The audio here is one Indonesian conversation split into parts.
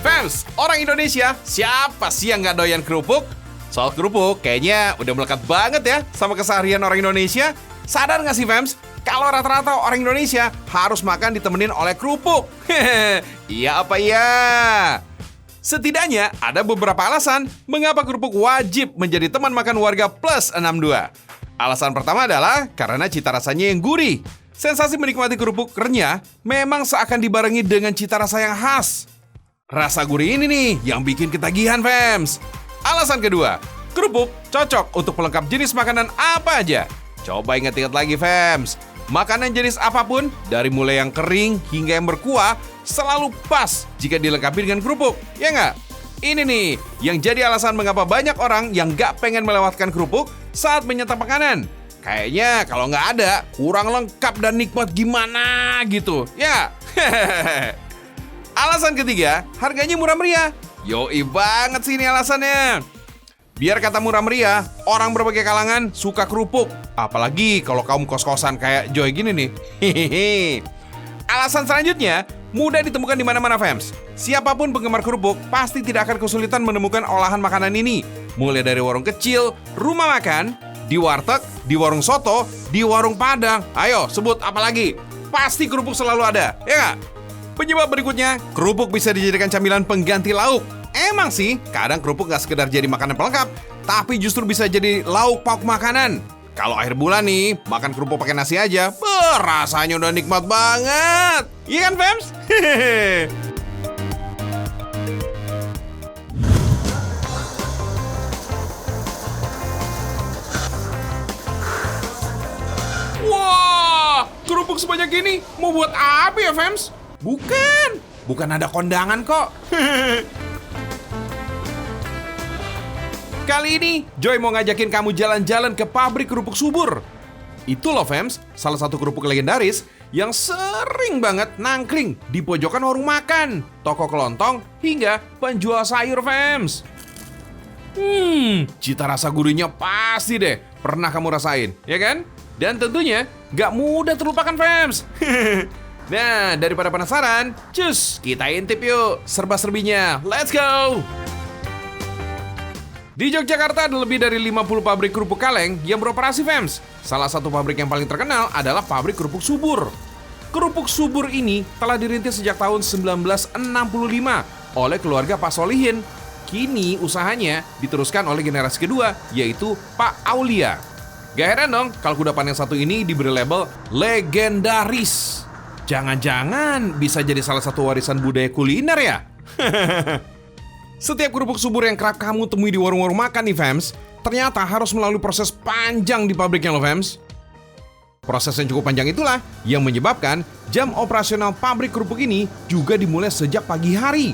Fans, orang Indonesia, siapa sih yang nggak doyan kerupuk? Soal kerupuk, kayaknya udah melekat banget ya sama keseharian orang Indonesia. Sadar nggak sih, fans? Kalau rata-rata orang Indonesia harus makan ditemenin oleh kerupuk. Iya apa iya? Setidaknya ada beberapa alasan mengapa kerupuk wajib menjadi teman makan warga plus 62. Alasan pertama adalah karena cita rasanya yang gurih. Sensasi menikmati kerupuk renyah memang seakan dibarengi dengan cita rasa yang khas. Rasa gurih ini nih yang bikin ketagihan, fans. Alasan kedua, kerupuk cocok untuk pelengkap jenis makanan apa aja. Coba ingat-ingat lagi, fans. Makanan jenis apapun, dari mulai yang kering hingga yang berkuah, selalu pas jika dilengkapi dengan kerupuk, ya nggak? Ini nih, yang jadi alasan mengapa banyak orang yang nggak pengen melewatkan kerupuk saat menyantap makanan. Kayaknya kalau nggak ada, kurang lengkap dan nikmat gimana gitu, ya? Alasan ketiga, harganya murah meriah. Yoi banget sih ini alasannya. Biar kata murah meriah, orang berbagai kalangan suka kerupuk. Apalagi kalau kaum kos-kosan kayak Joy gini nih. Hehehe. Alasan selanjutnya, mudah ditemukan di mana-mana, fans. Siapapun penggemar kerupuk pasti tidak akan kesulitan menemukan olahan makanan ini. Mulai dari warung kecil, rumah makan, di warteg, di warung soto, di warung padang. Ayo, sebut apa lagi? Pasti kerupuk selalu ada, ya nggak? Penyebab berikutnya, kerupuk bisa dijadikan camilan pengganti lauk. Emang sih, kadang kerupuk nggak sekedar jadi makanan pelengkap, tapi justru bisa jadi lauk pauk makanan. Kalau akhir bulan nih, makan kerupuk pakai nasi aja, rasanya udah nikmat banget. Iya kan, fams? Wah, kerupuk sebanyak ini mau buat apa ya, fams? Bukan ada kondangan kok. Kali ini, Joy mau ngajakin kamu jalan-jalan ke pabrik kerupuk Subur. Itu loh, fams, salah satu kerupuk legendaris yang sering banget nangkring di pojokan warung makan, toko kelontong, hingga penjual sayur, fams. Cita rasa gurihnya pasti deh pernah kamu rasain, ya kan? Dan tentunya gak mudah terlupakan, fams. Nah, daripada penasaran, cus, kita intip yuk serba-serbinya. Let's go! Di Yogyakarta ada lebih dari 50 pabrik kerupuk kaleng yang beroperasi, fams. Salah satu pabrik yang paling terkenal adalah pabrik kerupuk Subur. Kerupuk Subur ini telah dirintis sejak tahun 1965 oleh keluarga Pak Solihin. Kini usahanya diteruskan oleh generasi kedua, yaitu Pak Aulia. Gak heran dong kalau kudapan yang satu ini diberi label legendaris. Jangan-jangan bisa jadi salah satu warisan budaya kuliner ya? Setiap kerupuk Subur yang kerap kamu temui di warung-warung makan nih, fams, ternyata harus melalui proses panjang di pabriknya loh, fams. Proses yang cukup panjang itulah yang menyebabkan jam operasional pabrik kerupuk ini juga dimulai sejak pagi hari.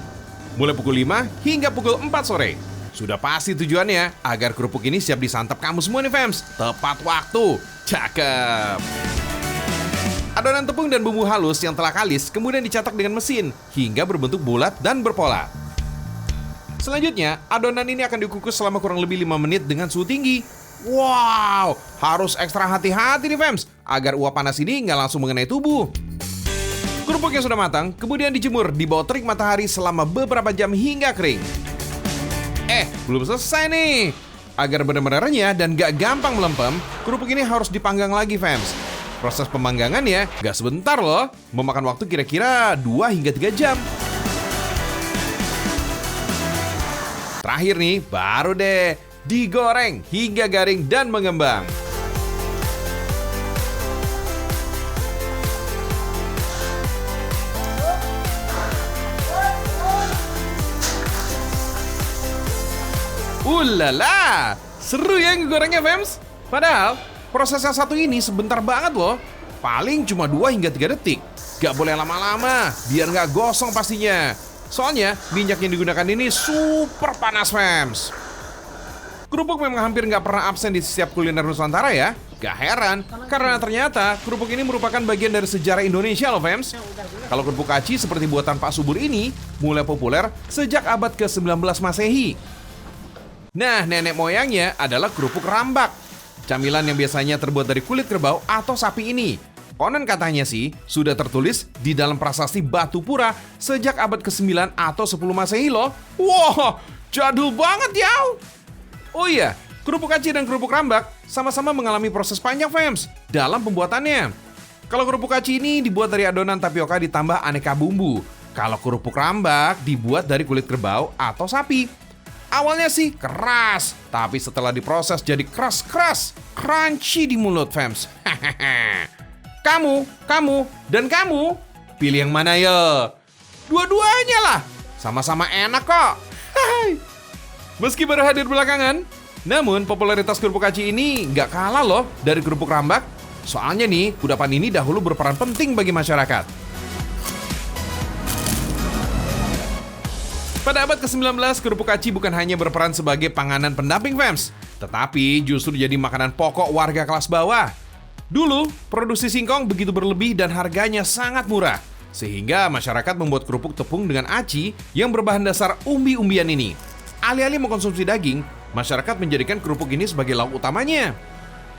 Mulai pukul 5 hingga pukul 4 sore. Sudah pasti tujuannya agar kerupuk ini siap disantap kamu semua nih, fams. Tepat waktu. Cakep. Adonan tepung dan bumbu halus yang telah kalis kemudian dicetak dengan mesin hingga berbentuk bulat dan berpola. Selanjutnya, adonan ini akan dikukus selama kurang lebih 5 menit dengan suhu tinggi. Wow, harus ekstra hati-hati nih, fams, agar uap panas ini nggak langsung mengenai tubuh. Kerupuk yang sudah matang kemudian dijemur di bawah terik matahari selama beberapa jam hingga kering. Belum selesai nih. Agar benar-benar renyah dan gak gampang melempem, kerupuk ini harus dipanggang lagi, fams. Proses pemanggangannya gak sebentar loh, memakan waktu kira-kira 2 hingga 3 jam. Terakhir nih, baru deh digoreng hingga garing dan mengembang. Ulala, seru ya ngegorengnya, fams. Padahal proses yang satu ini sebentar banget loh. Paling cuma 2 hingga 3 detik. Gak boleh lama-lama, biar gak gosong pastinya. Soalnya minyak yang digunakan ini super panas, fams. Kerupuk memang hampir nggak pernah absen di setiap kuliner Nusantara ya. Gak heran, karena ternyata kerupuk ini merupakan bagian dari sejarah Indonesia loh, fams. Kalau kerupuk aci seperti buatan Pak Subur ini mulai populer sejak abad ke-19 Masehi. Nah, nenek moyangnya adalah kerupuk rambak. Camilan yang biasanya terbuat dari kulit kerbau atau sapi ini. Konon katanya sih, sudah tertulis di dalam prasasti Batu Pura sejak abad ke-9 atau 10 Masehi loh. Wah, jadul banget ya. Oh iya, kerupuk aci dan kerupuk rambak sama-sama mengalami proses panjang fams dalam pembuatannya. Kalau kerupuk aci ini dibuat dari adonan tapioka ditambah aneka bumbu. Kalau kerupuk rambak dibuat dari kulit kerbau atau sapi. Awalnya sih keras, tapi setelah diproses jadi keras-keras, crunchy di mulut fams. Kamu, dan kamu, pilih yang mana ya? Dua-duanya lah, sama-sama enak kok. Meski baru hadir belakangan, namun popularitas kerupuk aci ini nggak kalah loh dari kerupuk rambak. Soalnya nih, kudapan ini dahulu berperan penting bagi masyarakat. Pada abad ke-19, kerupuk aci bukan hanya berperan sebagai panganan pendamping fams, tetapi justru jadi makanan pokok warga kelas bawah. Dulu, produksi singkong begitu berlebih dan harganya sangat murah, sehingga masyarakat membuat kerupuk tepung dengan aci yang berbahan dasar umbi-umbian ini. Alih-alih mengkonsumsi daging, masyarakat menjadikan kerupuk ini sebagai lauk utamanya.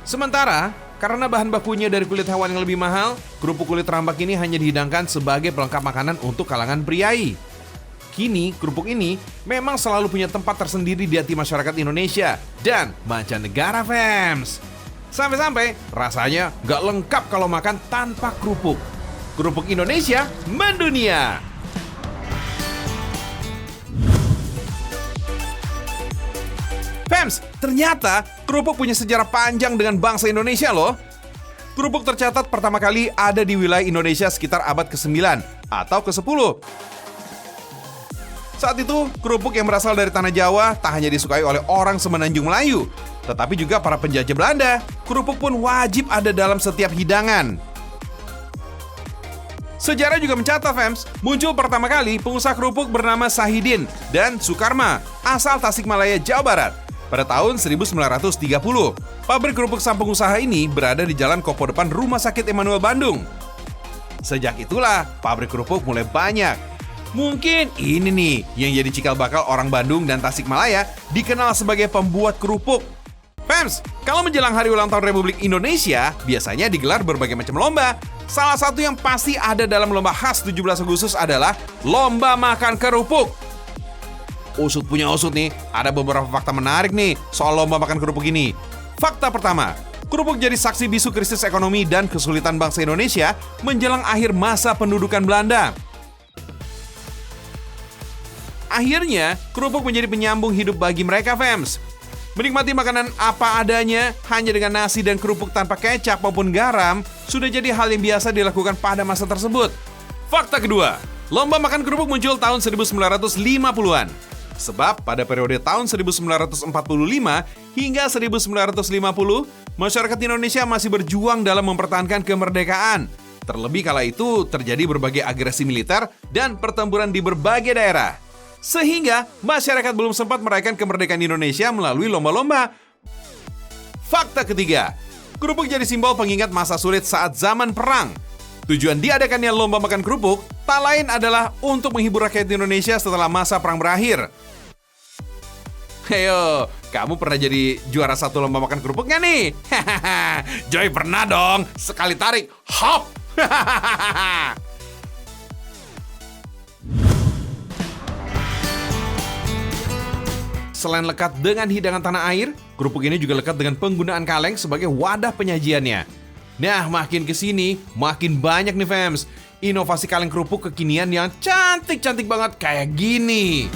Sementara, karena bahan bakunya dari kulit hewan yang lebih mahal, kerupuk kulit rambak ini hanya dihidangkan sebagai pelengkap makanan untuk kalangan priai. Kini, kerupuk ini memang selalu punya tempat tersendiri di hati masyarakat Indonesia dan mancanegara fams. Sampai-sampai rasanya gak lengkap kalau makan tanpa kerupuk. Kerupuk Indonesia mendunia. Fams, ternyata kerupuk punya sejarah panjang dengan bangsa Indonesia loh. Kerupuk tercatat pertama kali ada di wilayah Indonesia sekitar abad ke-9 atau ke-10. Saat itu, kerupuk yang berasal dari tanah Jawa tak hanya disukai oleh orang semenanjung Melayu, tetapi juga para penjajah Belanda. Kerupuk pun wajib ada dalam setiap hidangan. Sejarah juga mencatat, fams, muncul pertama kali pengusaha kerupuk bernama Sahidin dan Sukarma, asal Tasikmalaya, Jawa Barat, pada tahun 1930. Pabrik kerupuk sang pengusaha ini berada di Jalan Kopo depan Rumah Sakit Immanuel Bandung. Sejak itulah, pabrik kerupuk mulai banyak. Mungkin ini nih yang jadi cikal bakal orang Bandung dan Tasikmalaya dikenal sebagai pembuat kerupuk. Fams, kalau menjelang hari ulang tahun Republik Indonesia, biasanya digelar berbagai macam lomba. Salah satu yang pasti ada dalam lomba khas 17 Agustus adalah lomba makan kerupuk. Usut punya usut nih, ada beberapa fakta menarik nih soal lomba makan kerupuk ini. Fakta pertama, kerupuk jadi saksi bisu krisis ekonomi dan kesulitan bangsa Indonesia menjelang akhir masa pendudukan Belanda. Akhirnya, kerupuk menjadi penyambung hidup bagi mereka, fams. Menikmati makanan apa adanya, hanya dengan nasi dan kerupuk tanpa kecap maupun garam, sudah jadi hal yang biasa dilakukan pada masa tersebut. Fakta kedua, lomba makan kerupuk muncul tahun 1950-an. Sebab pada periode tahun 1945 hingga 1950, masyarakat Indonesia masih berjuang dalam mempertahankan kemerdekaan. Terlebih kala itu terjadi berbagai agresi militer dan pertempuran di berbagai daerah. Sehingga masyarakat belum sempat merayakan kemerdekaan Indonesia melalui lomba-lomba. Fakta ketiga, kerupuk jadi simbol pengingat masa sulit saat zaman perang. Tujuan diadakannya lomba makan kerupuk tak lain adalah untuk menghibur rakyat Indonesia setelah masa perang berakhir. Heyo, kamu pernah jadi juara satu lomba makan kerupuk nggak nih? Joy pernah dong, sekali tarik, hop! Selain lekat dengan hidangan tanah air, kerupuk ini juga lekat dengan penggunaan kaleng sebagai wadah penyajiannya. Nah, makin kesini, makin banyak nih fams, inovasi kaleng kerupuk kekinian yang cantik-cantik banget kayak gini.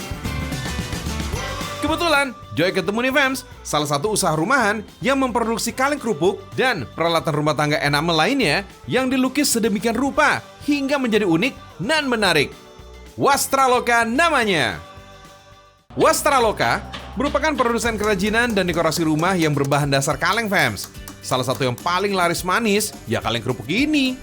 Kebetulan, Joy ketemu nih fams, salah satu usaha rumahan yang memproduksi kaleng kerupuk dan peralatan rumah tangga enamel lainnya yang dilukis sedemikian rupa hingga menjadi unik dan menarik. Wastraloka namanya. Wastraloka merupakan produsen kerajinan dan dekorasi rumah yang berbahan dasar kaleng fams. Salah satu yang paling laris manis, ya kaleng kerupuk ini.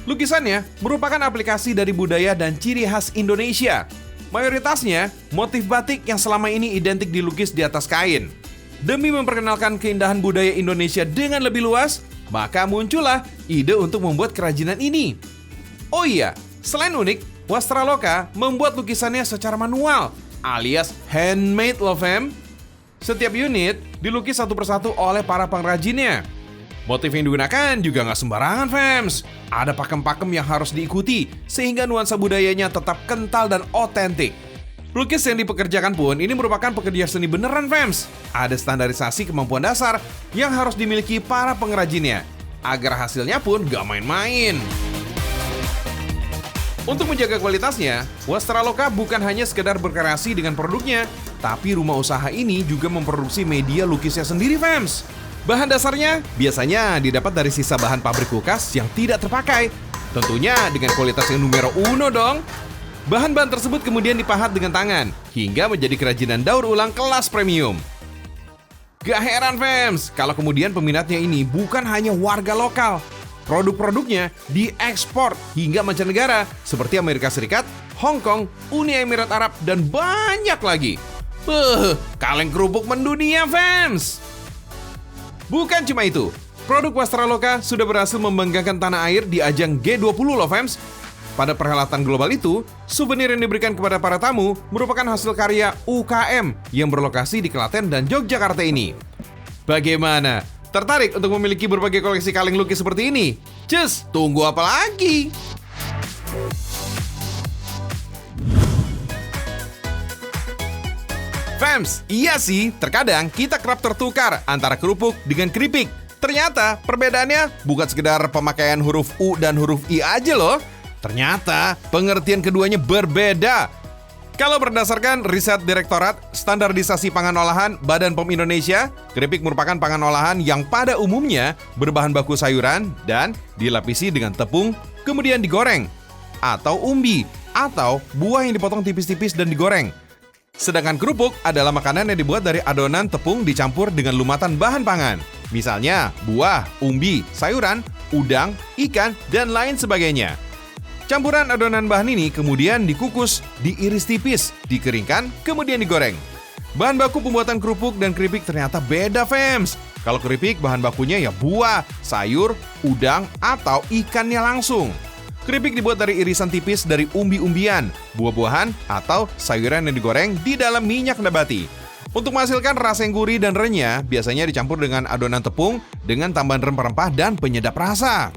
Lukisannya merupakan aplikasi dari budaya dan ciri khas Indonesia. Mayoritasnya motif batik yang selama ini identik dilukis di atas kain. Demi memperkenalkan keindahan budaya Indonesia dengan lebih luas, maka muncullah ide untuk membuat kerajinan ini. Oh iya, selain unik, Wastraloka membuat lukisannya secara manual, alias handmade loh fam. Setiap unit dilukis satu persatu oleh para pengrajinnya. Motif yang digunakan juga nggak sembarangan, fams. Ada pakem-pakem yang harus diikuti, sehingga nuansa budayanya tetap kental dan otentik. Lukis yang dipekerjakan pun ini merupakan pekerja seni beneran, fams. Ada standarisasi kemampuan dasar yang harus dimiliki para pengrajinnya, agar hasilnya pun nggak main-main. Untuk menjaga kualitasnya, Wastraloka bukan hanya sekedar berkreasi dengan produknya, tapi rumah usaha ini juga memproduksi media lukisnya sendiri, fams. Bahan dasarnya biasanya didapat dari sisa bahan pabrik kulkas yang tidak terpakai. Tentunya dengan kualitas yang numero uno dong. Bahan-bahan tersebut kemudian dipahat dengan tangan, hingga menjadi kerajinan daur ulang kelas premium. Gak heran, fams, kalau kemudian peminatnya ini bukan hanya warga lokal. Produk-produknya diekspor hingga mancanegara seperti Amerika Serikat, Hong Kong, Uni Emirat Arab, dan banyak lagi. Kaleng kerupuk mendunia, fans! Bukan cuma itu, produk Wastraloka sudah berhasil membanggakan tanah air di ajang G20 loh, fans. Pada perhelatan global itu, souvenir yang diberikan kepada para tamu merupakan hasil karya UKM yang berlokasi di Klaten dan Yogyakarta ini. Bagaimana? Tertarik untuk memiliki berbagai koleksi kaleng lukis seperti ini? Cus, tunggu apa lagi? Fams, iya sih, terkadang kita kerap tertukar antara kerupuk dengan keripik. Ternyata perbedaannya bukan sekedar pemakaian huruf U dan huruf I aja loh. Ternyata pengertian keduanya berbeda. Kalau berdasarkan riset Direktorat Standarisasi Pangan Olahan Badan POM Indonesia, keripik merupakan pangan olahan yang pada umumnya berbahan baku sayuran dan dilapisi dengan tepung, kemudian digoreng, atau umbi, atau buah yang dipotong tipis-tipis dan digoreng. Sedangkan kerupuk adalah makanan yang dibuat dari adonan tepung dicampur dengan lumatan bahan pangan. Misalnya buah, umbi, sayuran, udang, ikan, dan lain sebagainya. Campuran adonan bahan ini kemudian dikukus, diiris tipis, dikeringkan, kemudian digoreng. Bahan baku pembuatan kerupuk dan keripik ternyata beda, fams. Kalau keripik bahan bakunya ya buah, sayur, udang, atau ikannya langsung. Keripik dibuat dari irisan tipis dari umbi-umbian, buah-buahan, atau sayuran yang digoreng di dalam minyak nabati. Untuk menghasilkan rasa yang gurih dan renyah, biasanya dicampur dengan adonan tepung dengan tambahan rempah-rempah dan penyedap rasa.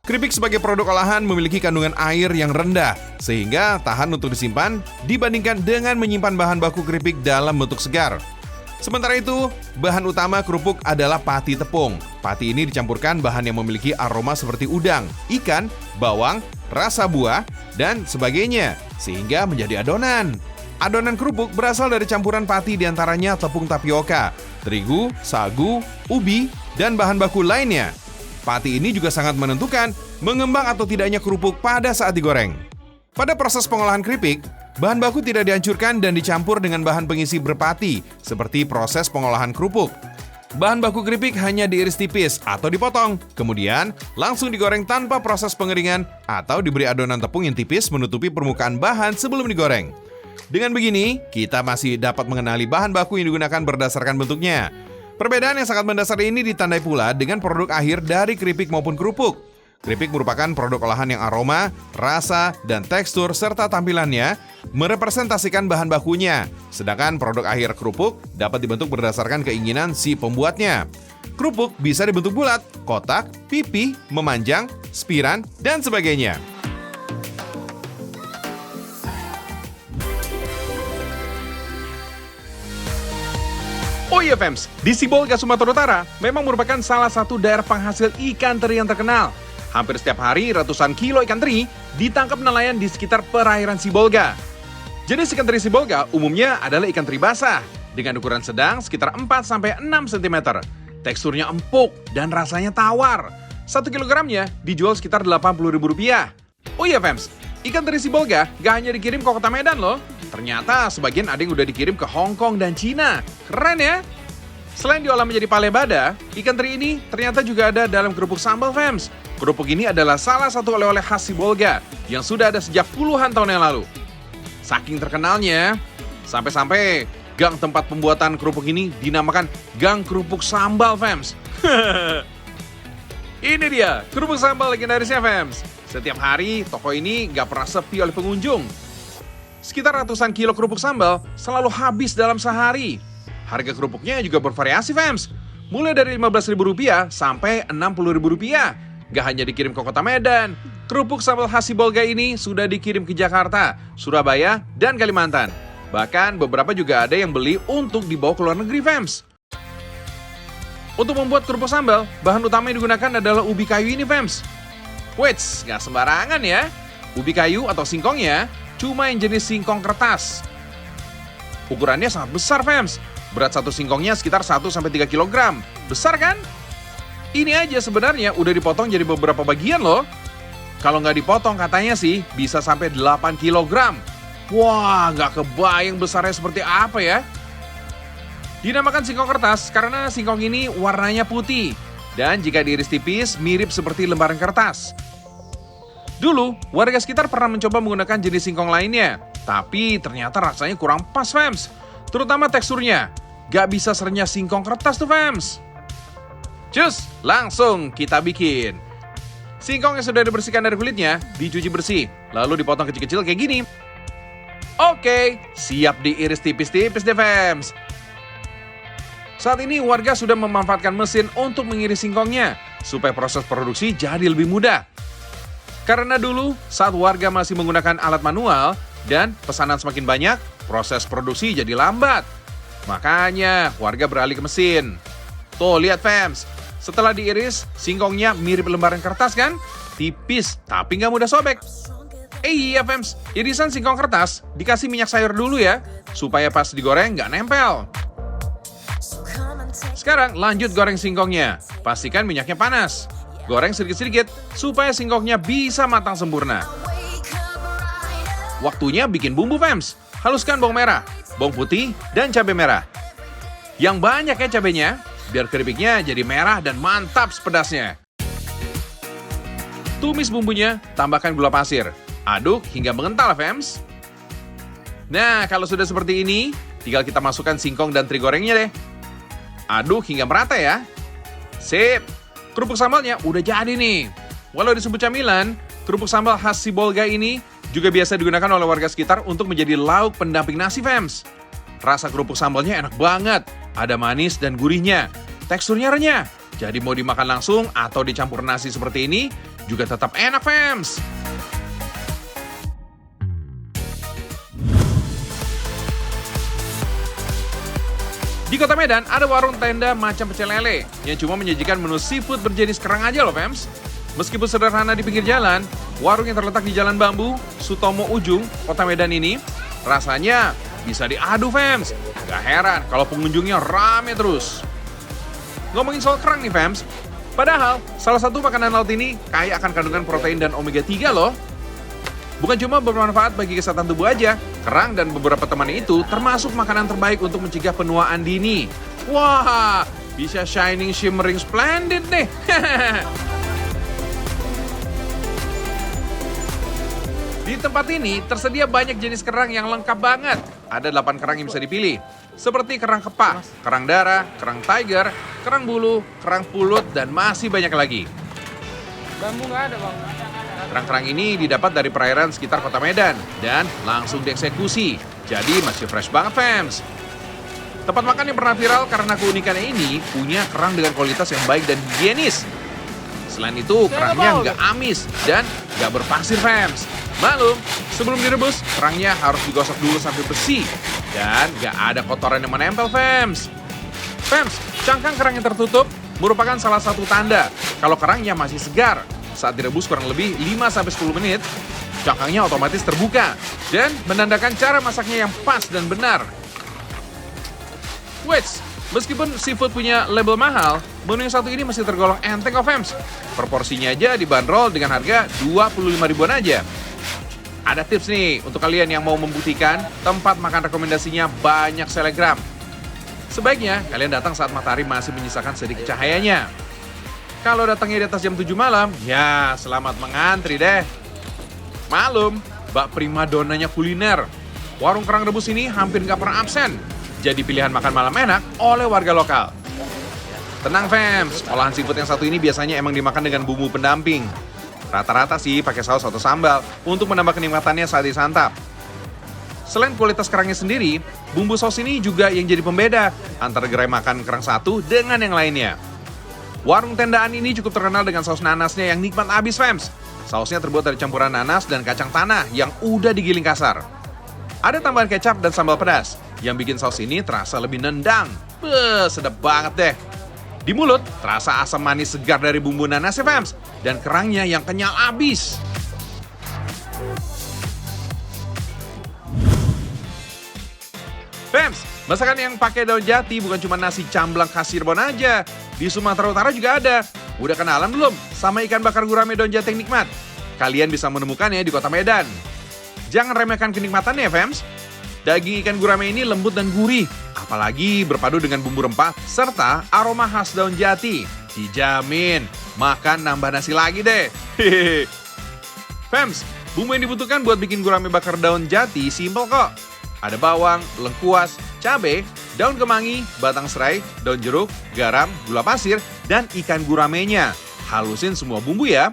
Keripik sebagai produk olahan memiliki kandungan air yang rendah, sehingga tahan untuk disimpan dibandingkan dengan menyimpan bahan baku keripik dalam bentuk segar. Sementara itu, bahan utama kerupuk adalah pati tepung. Pati ini dicampurkan bahan yang memiliki aroma seperti udang, ikan, bawang, rasa buah, dan sebagainya, sehingga menjadi adonan. Adonan kerupuk berasal dari campuran pati diantaranya tepung tapioka, terigu, sagu, ubi, dan bahan baku lainnya. Pati ini juga sangat menentukan mengembang atau tidaknya kerupuk pada saat digoreng. Pada proses pengolahan keripik, bahan baku tidak dihancurkan dan dicampur dengan bahan pengisi berpati, seperti proses pengolahan kerupuk. Bahan baku keripik hanya diiris tipis atau dipotong, kemudian langsung digoreng tanpa proses pengeringan atau diberi adonan tepung yang tipis menutupi permukaan bahan sebelum digoreng. Dengan begini, kita masih dapat mengenali bahan baku yang digunakan berdasarkan bentuknya. Perbedaan yang sangat mendasar ini ditandai pula dengan produk akhir dari keripik maupun kerupuk. Keripik merupakan produk olahan yang aroma, rasa, dan tekstur serta tampilannya merepresentasikan bahan bakunya. Sedangkan produk akhir kerupuk dapat dibentuk berdasarkan keinginan si pembuatnya. Kerupuk bisa dibentuk bulat, kotak, pipih, memanjang, spiran, dan sebagainya. Oh iya, fams, di Sibolga, Sumatera Utara memang merupakan salah satu daerah penghasil ikan teri yang terkenal. Hampir setiap hari ratusan kilo ikan teri ditangkap nelayan di sekitar perairan Sibolga. Jenis ikan teri Sibolga umumnya adalah ikan teri basah dengan ukuran sedang sekitar 4-6 cm. Teksturnya empuk dan rasanya tawar. 1 kilogramnya dijual sekitar Rp80.000. Oh iya, fams, ikan teri Sibolga gak hanya dikirim ke kota Medan loh. Ternyata sebagian ada yang udah dikirim ke Hong Kong dan Cina. Keren ya? Selain diolah menjadi palebada, ikan teri ini ternyata juga ada dalam kerupuk sambal, fams. Kerupuk ini adalah salah satu oleh-oleh khas Sibolga yang sudah ada sejak puluhan tahun yang lalu. Saking terkenalnya, sampai-sampai gang tempat pembuatan kerupuk ini dinamakan Gang Kerupuk Sambal, fams. Ini dia, kerupuk sambal legendarisnya, fams. Setiap hari, toko ini gak pernah sepi oleh pengunjung. Sekitar ratusan kilo kerupuk sambal selalu habis dalam sehari. Harga kerupuknya juga bervariasi, fams. mulai dari Rp15.000 sampai Rp60.000. Gak hanya dikirim ke kota Medan, kerupuk sambal khas Sibolga ini sudah dikirim ke Jakarta, Surabaya, dan Kalimantan. Bahkan beberapa juga ada yang beli untuk dibawa ke luar negeri, fams. Untuk membuat kerupuk sambal, bahan utama yang digunakan adalah ubi kayu ini, fams. Wits, gak sembarangan ya. Ubi kayu atau singkongnya cuma yang jenis singkong kertas. Ukurannya sangat besar, fams. Berat satu singkongnya sekitar 1-3 kg. Besar kan? Ini aja sebenarnya udah dipotong jadi beberapa bagian loh. Kalau nggak dipotong katanya sih bisa sampai 8 kg. Wah, nggak kebayang besarnya seperti apa ya. Dinamakan singkong kertas karena singkong ini warnanya putih. Dan jika diiris tipis, mirip seperti lembaran kertas. Dulu, warga sekitar pernah mencoba menggunakan jenis singkong lainnya. Tapi ternyata rasanya kurang pas, fams. Terutama teksturnya. Gak bisa serenyah singkong kertas tuh, fams. Cus, langsung kita bikin. Singkong yang sudah dibersihkan dari kulitnya, dicuci bersih. Lalu dipotong kecil-kecil kayak gini. Oke, siap diiris tipis-tipis deh, fams. Saat ini warga sudah memanfaatkan mesin untuk mengiris singkongnya supaya proses produksi jadi lebih mudah. Karena dulu saat warga masih menggunakan alat manual dan pesanan semakin banyak, proses produksi jadi lambat. Makanya warga beralih ke mesin. Tuh lihat, fams, setelah diiris singkongnya mirip lembaran kertas kan? Tipis tapi nggak mudah sobek. Iya, fams, irisan singkong kertas dikasih minyak sayur dulu ya, supaya pas digoreng nggak nempel. Sekarang lanjut goreng singkongnya. Pastikan minyaknya panas. Goreng sedikit-sedikit supaya singkongnya bisa matang sempurna. Waktunya bikin bumbu, fams. Haluskan bawang merah, bawang putih, dan cabai merah. Yang banyak ya cabainya, biar keripiknya jadi merah dan mantap pedasnya. Tumis bumbunya, tambahkan gula pasir. Aduk hingga mengental, fams. Nah, kalau sudah seperti ini, tinggal kita masukkan singkong dan teri gorengnya deh. Aduk hingga merata ya. Sip, kerupuk sambalnya udah jadi nih. Walau disebut camilan, kerupuk sambal khas Sibolga ini juga biasa digunakan oleh warga sekitar untuk menjadi lauk pendamping nasi, fams. Rasa kerupuk sambalnya enak banget, ada manis dan gurihnya. Teksturnya renyah, jadi mau dimakan langsung atau dicampur nasi seperti ini juga tetap enak, fams. Di kota Medan ada warung tenda macam pecel lele yang cuma menyajikan menu seafood berjenis kerang aja loh, fams. Meskipun sederhana di pinggir jalan, warung yang terletak di Jalan Bambu, Sutomo Ujung, kota Medan ini rasanya bisa diadu, fams. Gak heran kalau pengunjungnya rame terus. Ngomongin soal kerang nih, fams. Padahal salah satu makanan laut ini kaya akan kandungan protein dan omega 3 loh. Bukan cuma bermanfaat bagi kesehatan tubuh aja, kerang dan beberapa temannya itu termasuk makanan terbaik untuk mencegah penuaan dini. Wah, bisa shining, shimmering, splendid deh. Di tempat ini tersedia banyak jenis kerang yang lengkap banget. Ada 8 kerang yang bisa dipilih. Seperti kerang kepak, kerang darah, kerang tiger, kerang bulu, kerang pulut, dan masih banyak lagi. Bambu nggak ada, bang. Kerang-kerang ini didapat dari perairan sekitar kota Medan dan langsung dieksekusi. Jadi masih fresh banget, fams. Tempat makan yang pernah viral karena keunikannya ini punya kerang dengan kualitas yang baik dan higienis. Selain itu, kerangnya nggak amis dan nggak berpasir, fams. Maklum, sebelum direbus, kerangnya harus digosok dulu sampai bersih. Dan nggak ada kotoran yang menempel, fams. Fams, cangkang kerang yang tertutup merupakan salah satu tanda kalau kerangnya masih segar. Saat direbus kurang lebih 5-10 menit, cangkangnya otomatis terbuka dan menandakan cara masaknya yang pas dan benar. Wait, meskipun seafood punya label mahal, menu yang satu ini masih tergolong enteng, fams. Proporsinya aja dibanderol dengan harga 25 ribuan aja. Ada tips nih untuk kalian yang mau membuktikan tempat makan rekomendasinya banyak selegram. Sebaiknya kalian datang saat matahari masih menyisakan sedikit cahayanya. Kalau datangnya di atas jam 7 malam, ya selamat mengantri deh. Malum, bak primadonanya kuliner. Warung kerang rebus ini hampir nggak pernah absen. Jadi pilihan makan malam enak oleh warga lokal. Tenang, fams, olahan seafood yang satu ini biasanya emang dimakan dengan bumbu pendamping. Rata-rata sih pakai saus atau sambal untuk menambah kenikmatannya saat disantap. Selain kualitas kerangnya sendiri, bumbu saus ini juga yang jadi pembeda antara gerai makan kerang satu dengan yang lainnya. Warung tendaan ini cukup terkenal dengan saus nanasnya yang nikmat abis, fams. Sausnya terbuat dari campuran nanas dan kacang tanah yang udah digiling kasar. Ada tambahan kecap dan sambal pedas yang bikin saus ini terasa lebih nendang. Sedap banget deh. Di mulut, terasa asam manis segar dari bumbu nanas ya, fams. Dan kerangnya yang kenyal abis. Fams, masakan yang pakai daun jati bukan cuma nasi camblang khas Cirebon aja. Di Sumatera Utara juga ada. Udah kenalan belum sama ikan bakar gurame daun jati yang nikmat? Kalian bisa menemukannya di kota Medan. Jangan remehkan kenikmatannya ya, fams. Daging ikan gurame ini lembut dan gurih, apalagi berpadu dengan bumbu rempah serta aroma khas daun jati. Dijamin, makan nambah nasi lagi deh. Hehehe. Fams, bumbu yang dibutuhkan buat bikin gurame bakar daun jati simple kok. Ada bawang, lengkuas, cabai, daun kemangi, batang serai, daun jeruk, garam, gula pasir, dan ikan guramenya. Halusin semua bumbu ya.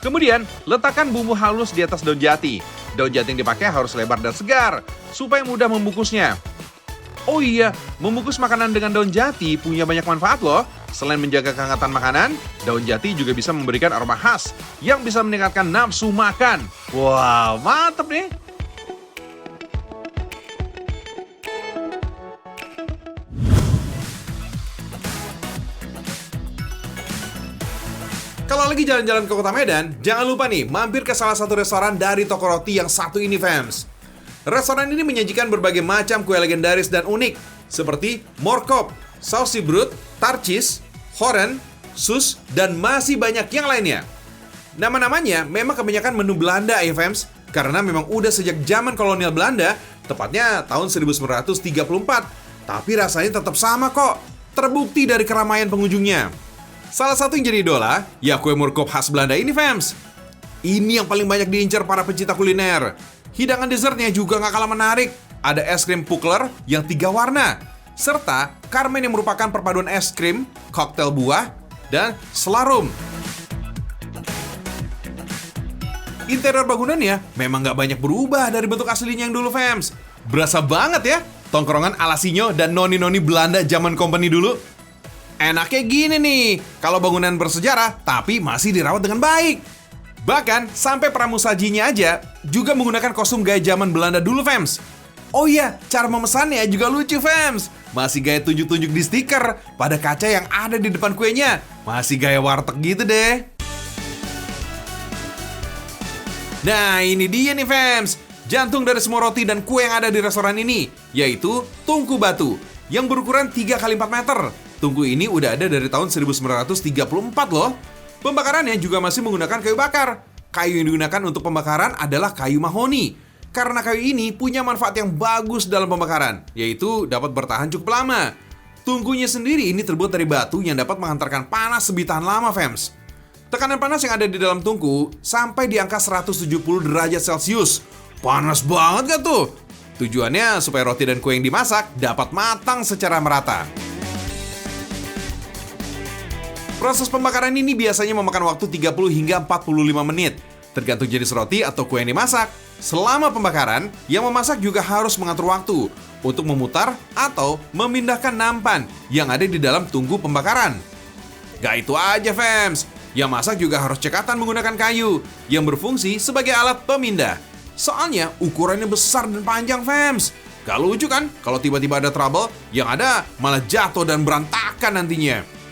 Kemudian, letakkan bumbu halus di atas daun jati. Daun jati yang dipakai harus lebar dan segar, supaya mudah membungkusnya. Oh iya, membungkus makanan dengan daun jati punya banyak manfaat loh. Selain menjaga kehangatan makanan, daun jati juga bisa memberikan aroma khas yang bisa meningkatkan nafsu makan. Wow, mantep nih! Kalau lagi jalan-jalan ke kota Medan, jangan lupa nih mampir ke salah satu restoran dari toko roti yang satu ini, fams. Restoran ini menyajikan berbagai macam kue legendaris dan unik, seperti morkop, saus brut, tarcis, horen, sus, dan masih banyak yang lainnya. Nama-namanya memang kebanyakan menu Belanda ya, fams, karena memang udah sejak zaman kolonial Belanda, tepatnya tahun 1934. Tapi rasanya tetap sama kok, terbukti dari keramaian pengunjungnya. Salah satu yang jadi idola, ya kue morkop khas Belanda ini, fams. Ini yang paling banyak diincar para pecinta kuliner. Hidangan dessertnya juga gak kalah menarik. Ada es krim pukler yang 3 warna, serta karmen yang merupakan perpaduan es krim, koktail buah, dan selarum. Interior bangunannya memang gak banyak berubah dari bentuk aslinya yang dulu, fams. Berasa banget ya, tongkrongan ala Sinyo dan noni-noni Belanda zaman company dulu. Enaknya gini nih, kalau bangunan bersejarah tapi masih dirawat dengan baik. Bahkan sampai pramusajinya aja juga menggunakan kostum gaya zaman Belanda dulu, fams. Oh iya, cara memesannya juga lucu, fams. Masih gaya tunjuk-tunjuk di stiker pada kaca yang ada di depan kuenya. Masih gaya warteg gitu deh. Nah, ini dia nih, fams, jantung dari semua roti dan kue yang ada di restoran ini, yaitu tungku batu yang berukuran 3 x 4 meter. Tungku ini udah ada dari tahun 1934 loh. Pembakarannya juga masih menggunakan kayu bakar. Kayu yang digunakan untuk pembakaran adalah kayu mahoni. Karena kayu ini punya manfaat yang bagus dalam pembakaran, yaitu dapat bertahan cukup lama. Tungkunya sendiri ini terbuat dari batu yang dapat menghantarkan panas lebih tahan lama, fams. Tekanan panas yang ada di dalam tungku sampai di angka 170 derajat Celcius. Panas banget gak tuh? Tujuannya supaya roti dan kue yang dimasak dapat matang secara merata. Proses pembakaran ini biasanya memakan waktu 30 hingga 45 menit, tergantung jenis roti atau kue yang dimasak. Selama pembakaran, yang memasak juga harus mengatur waktu untuk memutar atau memindahkan nampan yang ada di dalam tungku pembakaran. Gak itu aja, fams. Yang masak juga harus cekatan menggunakan kayu yang berfungsi sebagai alat pemindah. Soalnya ukurannya besar dan panjang, fams. Gak lucu kan kalau tiba-tiba ada trouble, yang ada malah jatuh dan berantakan nantinya.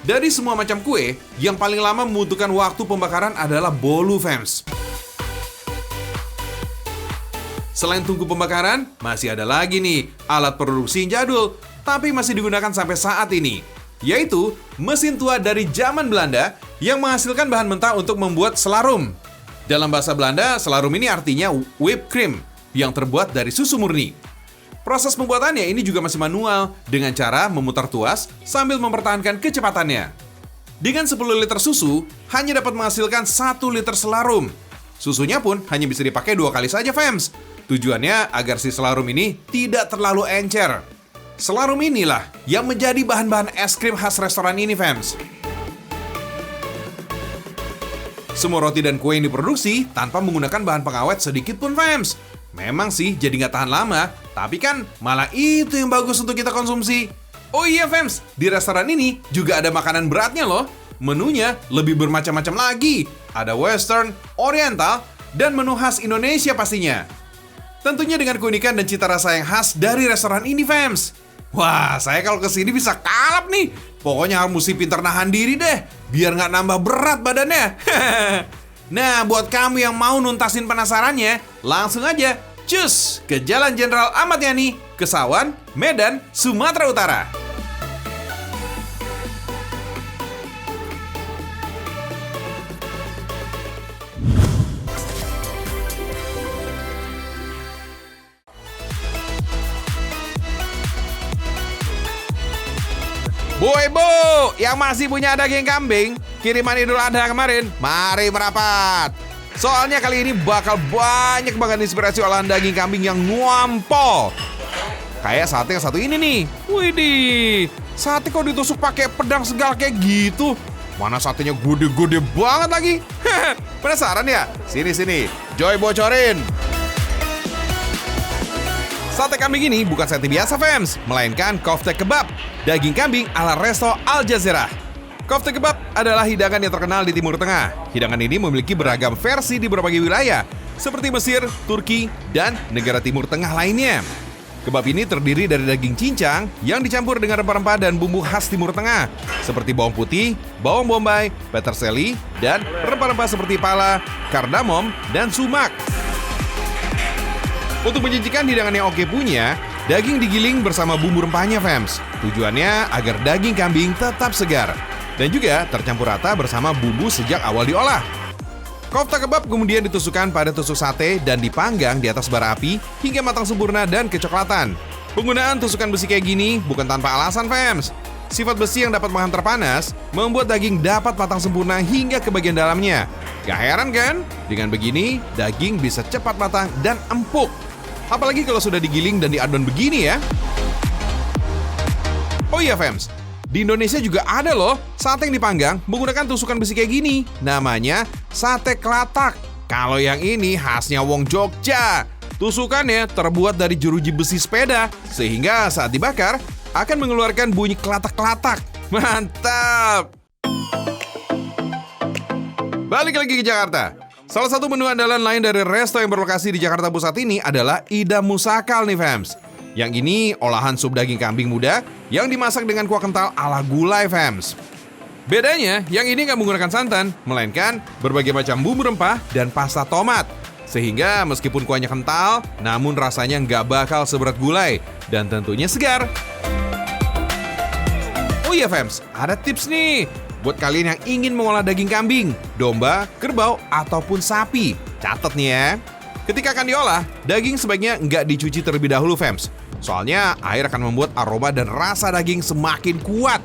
Dari semua macam kue, yang paling lama membutuhkan waktu pembakaran adalah bolu, fams. Selain tungku pembakaran, masih ada lagi nih alat produksi yang jadul, tapi masih digunakan sampai saat ini, yaitu mesin tua dari zaman Belanda yang menghasilkan bahan mentah untuk membuat selarum. Dalam bahasa Belanda, selarum ini artinya whipped cream yang terbuat dari susu murni. Proses pembuatannya ini juga masih manual dengan cara memutar tuas sambil mempertahankan kecepatannya. Dengan 10 liter susu, hanya dapat menghasilkan 1 liter selarum. Susunya pun hanya bisa dipakai 2 kali saja, fams. Tujuannya agar si selarum ini tidak terlalu encer. Selarum inilah yang menjadi bahan-bahan es krim khas restoran ini, fams. Semua roti dan kue yang diproduksi tanpa menggunakan bahan pengawet sedikit pun, fams. Memang sih jadi nggak tahan lama, tapi kan malah itu yang bagus untuk kita konsumsi. Oh iya, fams, di restoran ini juga ada makanan beratnya loh. Menunya lebih bermacam-macam lagi. Ada western, oriental, dan menu khas Indonesia pastinya. Tentunya dengan keunikan dan cita rasa yang khas dari restoran ini, fams. Wah, saya kalau kesini bisa kalap nih. Pokoknya harus mesti pintar nahan diri deh, biar nggak nambah berat badannya. Nah, buat kamu yang mau nuntasin penasarannya, langsung aja cus ke Jalan Jenderal Ahmad Yani, Kesawan, Medan, Sumatera Utara. Bu Ibu, yang masih punya daging kambing kiriman Idul Adha kemarin, mari merapat. Soalnya kali ini bakal banyak banget inspirasi olahan daging kambing yang ngompol. Kayak sate yang satu ini nih. Widih, sate kok ditusuk pakai pedang segala kayak gitu. Mana satenya gede-gede banget lagi. Penasaran ya? Sini, Joy bocorin. Sate kambing ini bukan sate biasa, fams, melainkan kofte kebab, daging kambing ala resto Al Jazeera. Kofte kebab adalah hidangan yang terkenal di Timur Tengah. Hidangan ini memiliki beragam versi di berbagai wilayah, seperti Mesir, Turki, dan negara Timur Tengah lainnya. Kebab ini terdiri dari daging cincang yang dicampur dengan rempah-rempah dan bumbu khas Timur Tengah, seperti bawang putih, bawang bombay, peterseli, dan rempah-rempah seperti pala, kardamom, dan sumak. Untuk menyajikan hidangan yang oke punya, daging digiling bersama bumbu rempahnya, fams. Tujuannya agar daging kambing tetap segar dan juga tercampur rata bersama bumbu sejak awal diolah. Kofta kebab kemudian ditusukkan pada tusuk sate dan dipanggang di atas bara api hingga matang sempurna dan kecoklatan. Penggunaan tusukan besi kayak gini bukan tanpa alasan, fams. Sifat besi yang dapat menghantar panas membuat daging dapat matang sempurna hingga ke bagian dalamnya. Gak heran kan? Dengan begini, daging bisa cepat matang dan empuk. Apalagi kalau sudah digiling dan diadon begini ya. Oh iya, fams, di Indonesia juga ada loh sate yang dipanggang menggunakan tusukan besi kayak gini. Namanya sate kelatak. Kalau yang ini khasnya wong Jogja. Tusukannya terbuat dari jeruji besi sepeda, sehingga saat dibakar akan mengeluarkan bunyi kelatak-kelatak. Mantap! Balik lagi ke Jakarta. Salah satu menu andalan lain dari resto yang berlokasi di Jakarta Pusat ini adalah Idam Musakal nih, fams. Yang ini olahan sup daging kambing muda yang dimasak dengan kuah kental ala gulai, fams. Bedanya, yang ini nggak menggunakan santan, melainkan berbagai macam bumbu rempah dan pasta tomat. Sehingga meskipun kuahnya kental, namun rasanya nggak bakal seberat gulai dan tentunya segar. Oh iya, fams, ada tips nih buat kalian yang ingin mengolah daging kambing, domba, kerbau, ataupun sapi. Catat nih ya. Ketika akan diolah, daging sebaiknya nggak dicuci terlebih dahulu, fams. Soalnya air akan membuat aroma dan rasa daging semakin kuat.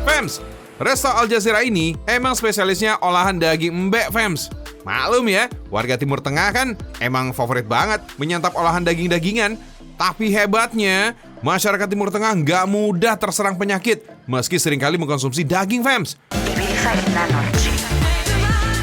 Fams, resto Al Jazeera ini emang spesialisnya olahan daging embek, fams. Maklum ya, warga Timur Tengah kan emang favorit banget menyantap olahan daging-dagingan. Tapi hebatnya, masyarakat Timur Tengah nggak mudah terserang penyakit meski seringkali mengkonsumsi daging, fams.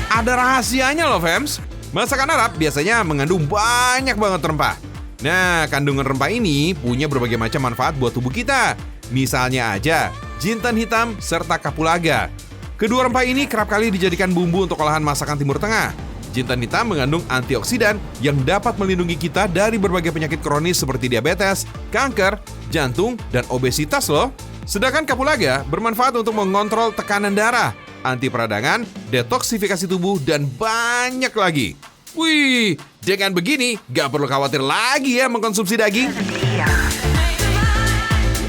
Ada rahasianya loh, fams. Masakan Arab biasanya mengandung banyak banget rempah. Nah, kandungan rempah ini punya berbagai macam manfaat buat tubuh kita. Misalnya aja, jintan hitam serta kapulaga. Kedua rempah ini kerap kali dijadikan bumbu untuk olahan masakan Timur Tengah. Jintan hitam mengandung antioksidan yang dapat melindungi kita dari berbagai penyakit kronis seperti diabetes, kanker, jantung, dan obesitas loh. Sedangkan kapulaga bermanfaat untuk mengontrol tekanan darah, anti peradangan, detoksifikasi tubuh, dan banyak lagi. Wih, dengan begini gak perlu khawatir lagi ya mengkonsumsi daging.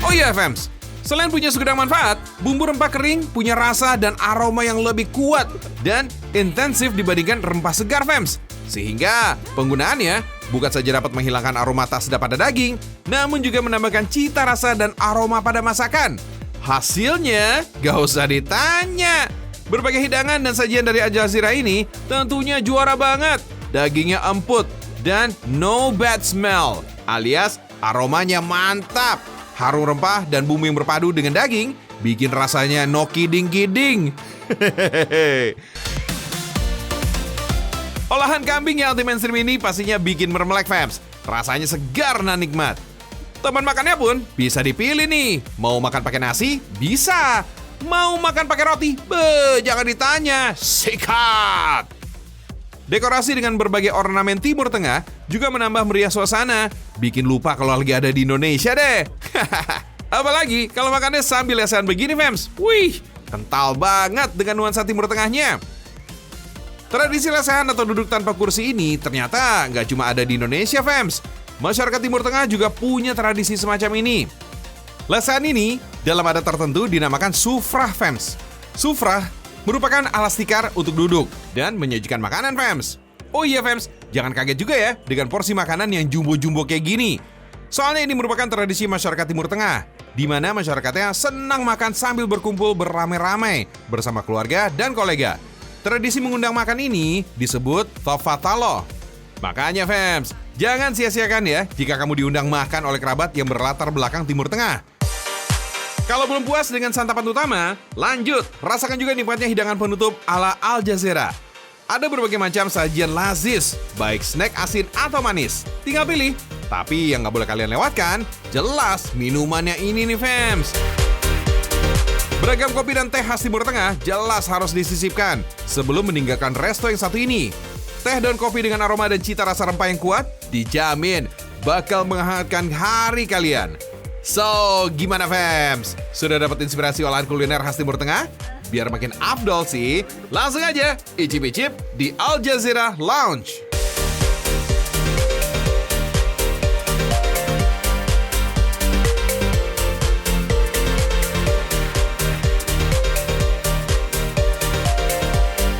Oh iya, fams, selain punya segudang manfaat, bumbu rempah kering punya rasa dan aroma yang lebih kuat dan intensif dibandingkan rempah segar, fams. Sehingga penggunaannya bukan saja dapat menghilangkan aroma tak sedap pada daging, namun juga menambahkan cita rasa dan aroma pada masakan. Hasilnya gak usah ditanya. Berbagai hidangan dan sajian dari Al Jazeera ini tentunya juara banget. Dagingnya empuk dan no bad smell, alias aromanya mantap. Harum rempah dan bumbu yang berpadu dengan daging bikin rasanya no kidding. Olahan kambing yang anti mainstream ini pastinya bikin mermelek fams. Rasanya segar dan nikmat. Teman makannya pun bisa dipilih nih. Mau makan pakai nasi? Bisa. Mau makan pakai roti? Jangan ditanya. Sikat. Dekorasi dengan berbagai ornamen Timur Tengah juga menambah meriah suasana. Bikin lupa kalau lagi ada di Indonesia deh. Apalagi kalau makannya sambil lesehan begini fams. Wih, kental banget dengan nuansa Timur Tengahnya. Tradisi lesehan atau duduk tanpa kursi ini ternyata nggak cuma ada di Indonesia, fams. Masyarakat Timur Tengah juga punya tradisi semacam ini. Lesehan ini dalam adat tertentu dinamakan sufrah, fams. Sufrah merupakan alas tikar untuk duduk dan menyajikan makanan, fams. Oh iya, fams, jangan kaget juga ya dengan porsi makanan yang jumbo-jumbo kayak gini. Soalnya ini merupakan tradisi masyarakat Timur Tengah, di mana masyarakatnya senang makan sambil berkumpul beramai-ramai bersama keluarga dan kolega. Tradisi mengundang makan ini disebut Tofatalo. Makanya fams, jangan sia-siakan ya jika kamu diundang makan oleh kerabat yang berlatar belakang Timur Tengah. Kalau belum puas dengan santapan utama, lanjut, rasakan juga nikmatnya hidangan penutup ala Al Jazeera. Ada berbagai macam sajian lazis, baik snack asin atau manis. Tinggal pilih, tapi yang nggak boleh kalian lewatkan, jelas minumannya ini nih fams. Beragam kopi dan teh khas Timur Tengah jelas harus disisipkan sebelum meninggalkan resto yang satu ini. Teh dan kopi dengan aroma dan cita rasa rempah yang kuat dijamin bakal menghangatkan hari kalian. So, gimana fams? Sudah dapat inspirasi olahan kuliner khas Timur Tengah? Biar makin afdol sih, langsung aja icip-icip di Al Jazeera Lounge.